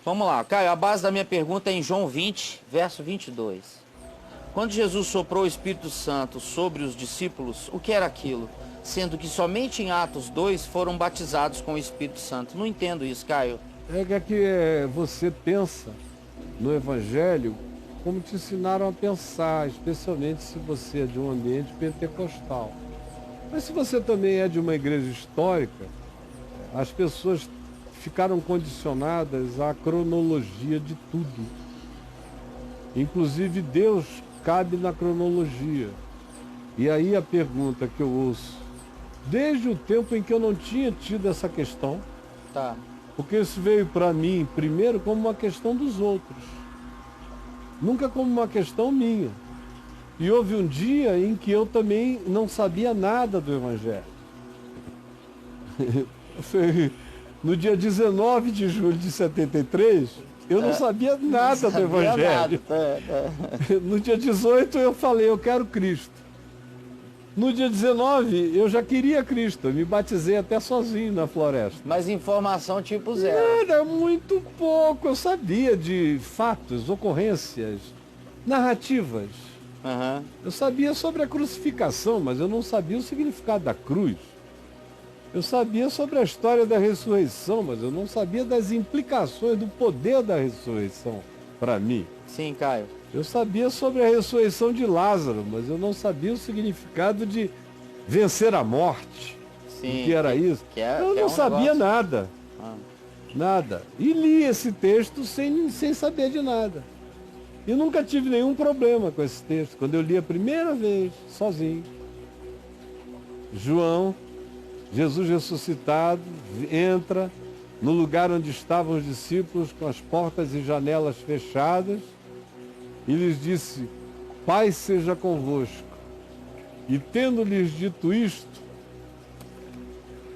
Vamos lá, Caio, a base da minha pergunta é em João 20, verso 22. Quando Jesus soprou o Espírito Santo sobre os discípulos, o que era aquilo? Sendo que somente em Atos 2 foram batizados com o Espírito Santo. Não entendo isso, Caio. É que você pensa no Evangelho como te ensinaram a pensar, especialmente se você é de um ambiente pentecostal. Mas se você também é de uma igreja histórica, as pessoas ficaram condicionadas à cronologia de tudo. Inclusive Deus cabe na cronologia. E aí a pergunta que eu ouço, desde o tempo em que eu não tinha tido essa questão, Tá. porque isso veio para mim primeiro como uma questão dos outros, nunca como uma questão minha. E houve um dia em que eu também não sabia nada do Evangelho. Foi no dia 19 de julho de 73, eu não sabia nada do Evangelho. No dia 18 eu falei, eu quero Cristo. No dia 19 eu já queria Cristo, eu me batizei até sozinho na floresta. Mas informação tipo zero. Era muito pouco, eu sabia de fatos, ocorrências, narrativas. Uhum. Eu sabia sobre a crucificação, mas eu não sabia o significado da cruz. Eu sabia sobre a história da ressurreição, mas eu não sabia das implicações do poder da ressurreição para mim. Sim, Caio. Eu sabia sobre a ressurreição de Lázaro, mas eu não sabia o significado de vencer a morte. Sim. O que era isso? Eu não sabia nada. Nada. E li esse texto sem saber de nada. E nunca tive nenhum problema com esse texto. Quando eu li a primeira vez, sozinho, João, Jesus ressuscitado, entra no lugar onde estavam os discípulos com as portas e janelas fechadas e lhes disse, paz seja convosco. E tendo-lhes dito isto,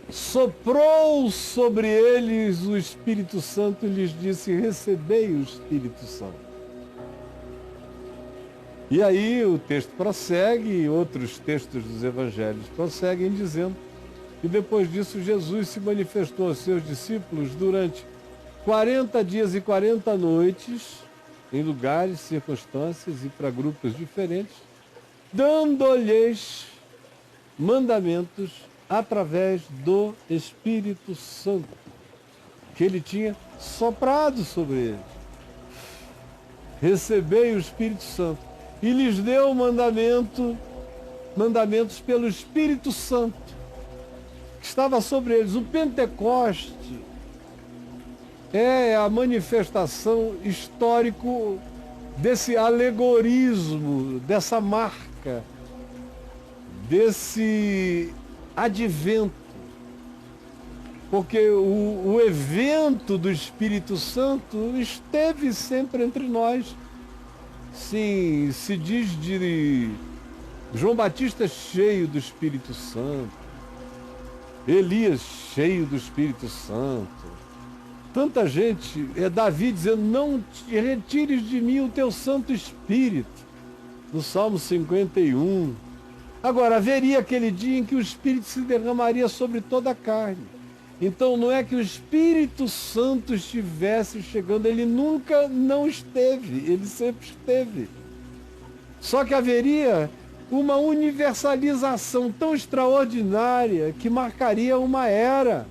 soprou sobre eles o Espírito Santo e lhes disse, recebei o Espírito Santo. E aí o texto prossegue e outros textos dos evangelhos prosseguem dizendo que depois disso Jesus se manifestou aos seus discípulos durante 40 dias e 40 noites, em lugares, circunstâncias e para grupos diferentes, dando-lhes mandamentos através do Espírito Santo, que ele tinha soprado sobre eles. Recebei o Espírito Santo. E lhes deu mandamentos pelo Espírito Santo, que estava sobre eles. O Pentecoste é a manifestação histórico desse alegorismo, dessa marca, desse advento. Porque o evento do Espírito Santo esteve sempre entre nós. Sim, se diz de João Batista cheio do Espírito Santo, Elias cheio do Espírito Santo, tanta gente, Davi dizendo, não retires de mim o teu Santo Espírito, no Salmo 51. Agora, haveria aquele dia em que o Espírito se derramaria sobre toda a carne. Então não é que o Espírito Santo estivesse chegando, ele nunca não esteve, ele sempre esteve. Só que haveria uma universalização tão extraordinária que marcaria uma era,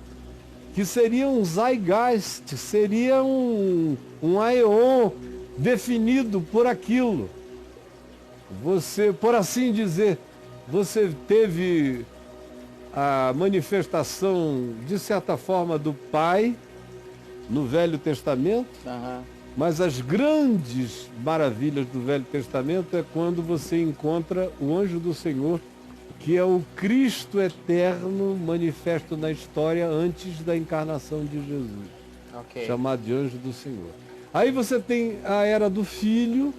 que seria um zeitgeist, seria um aeon definido por aquilo. Você, por assim dizer, você teve a manifestação, de certa forma, do Pai no Velho Testamento, mas as grandes maravilhas do Velho Testamento é quando você encontra o anjo do Senhor, que é o Cristo eterno manifesto na história antes da encarnação de Jesus, chamado de anjo do Senhor. Aí você tem a era do Filho,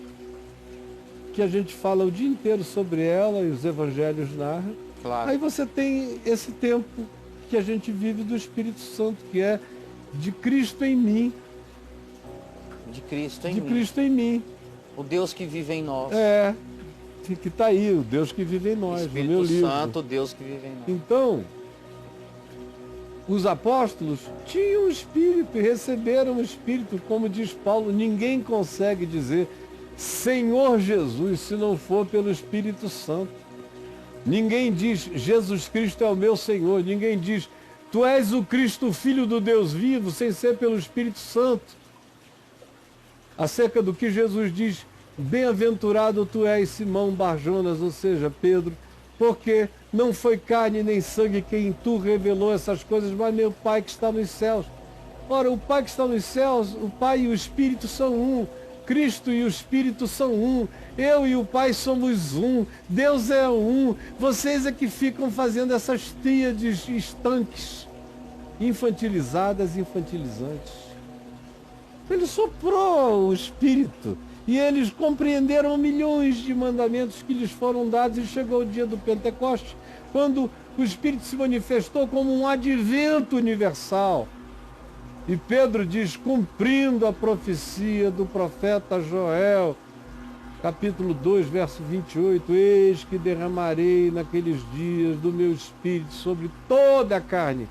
que a gente fala o dia inteiro sobre ela e os evangelhos narram. Claro. Aí você tem esse tempo que a gente vive do Espírito Santo, que é de Cristo em mim. De Cristo em de mim. Cristo em mim. O Deus que vive em nós. É, que está aí, o Deus que vive em nós, Espírito no meu livro. Santo, Deus que vive em nós. Então, os apóstolos tinham o Espírito e receberam o Espírito, como diz Paulo, ninguém consegue dizer Senhor Jesus se não for pelo Espírito Santo. Ninguém diz Jesus Cristo é o meu Senhor, ninguém diz Tu és o Cristo, Filho do Deus vivo, sem ser pelo Espírito Santo. Acerca do que Jesus diz, bem-aventurado tu és, Simão Barjonas, ou seja, Pedro, porque não foi carne nem sangue quem tu revelou essas coisas, mas meu Pai que está nos céus. Ora, o Pai que está nos céus, o Pai e o Espírito são um. Cristo e o Espírito são um. Eu e o Pai somos um. Deus é um. Vocês é que ficam fazendo essas tríades estanques, infantilizadas e infantilizantes. Ele soprou o Espírito. E eles compreenderam milhões de mandamentos que lhes foram dados e chegou o dia do Pentecostes, quando o Espírito se manifestou como um advento universal. E Pedro diz, cumprindo a profecia do profeta Joel, capítulo 2, verso 28, eis que derramarei naqueles dias do meu Espírito sobre toda a carne.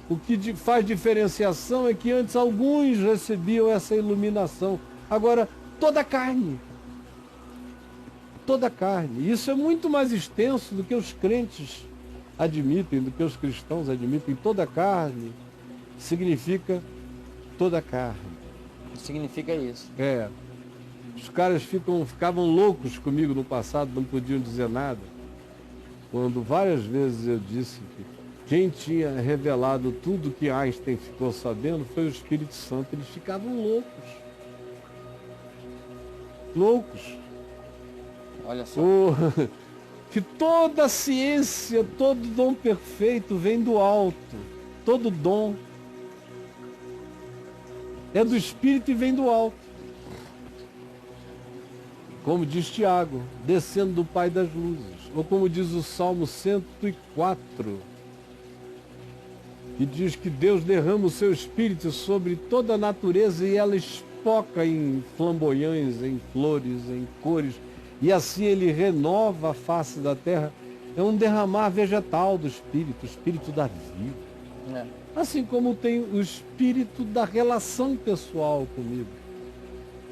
O que faz diferenciação é que antes alguns recebiam essa iluminação. Agora, toda a carne. Toda a carne. Isso é muito mais extenso do que os crentes admitem, do que os cristãos admitem. Toda a carne significa toda a carne. Significa isso. É. Os caras ficavam loucos comigo no passado, não podiam dizer nada. Quando várias vezes eu disse que quem tinha revelado tudo que Einstein ficou sabendo foi o Espírito Santo. Eles ficavam loucos. Loucos. Olha só. Que toda a ciência, todo dom perfeito vem do alto. Todo dom é do Espírito e vem do alto. Como diz Tiago, descendo do Pai das luzes. Ou como diz o Salmo 104, que diz que Deus derrama o seu Espírito sobre toda a natureza e ela espoca em flamboyões, em flores, em cores. E assim ele renova a face da terra. É um derramar vegetal do Espírito, o Espírito da vida. É. Assim como tem o Espírito da relação pessoal comigo.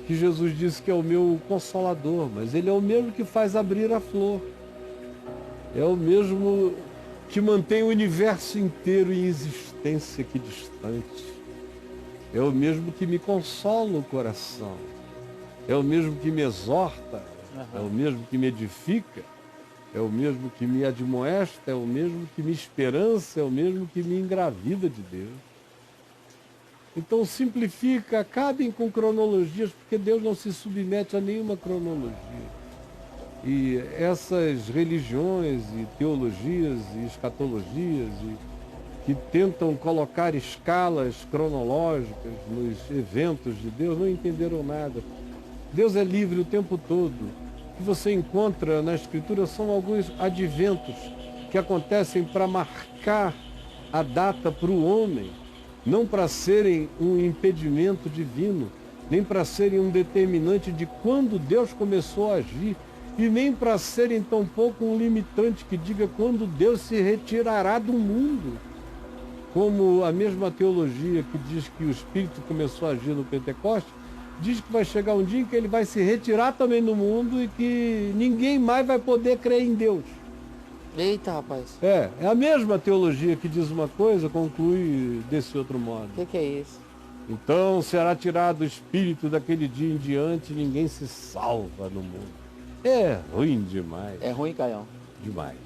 Que Jesus disse que é o meu consolador, mas ele é o mesmo que faz abrir a flor. É o mesmo que mantém o universo inteiro em existência equidistante. É o mesmo que me consola o coração. É o mesmo que me exorta. É o mesmo que me edifica. É o mesmo que me admoesta. É o mesmo que me esperança. É o mesmo que me engravida de Deus. Então simplifica, acabem com cronologias, porque Deus não se submete a nenhuma cronologia. E essas religiões e teologias e escatologias que tentam colocar escalas cronológicas nos eventos de Deus não entenderam nada. Deus é livre o tempo todo. O que você encontra na Escritura são alguns adventos que acontecem para marcar a data para o homem, não para serem um impedimento divino, nem para serem um determinante de quando Deus começou a agir, e nem para serem tampouco um limitante que diga quando Deus se retirará do mundo. Como a mesma teologia que diz que o Espírito começou a agir no Pentecostes, diz que vai chegar um dia em que ele vai se retirar também do mundo e que ninguém mais vai poder crer em Deus. Eita, rapaz. É a mesma teologia que diz uma coisa, conclui desse outro modo. O que é isso? Então será tirado o Espírito daquele dia em diante, ninguém se salva no mundo. É ruim demais. É ruim, Caião. Demais.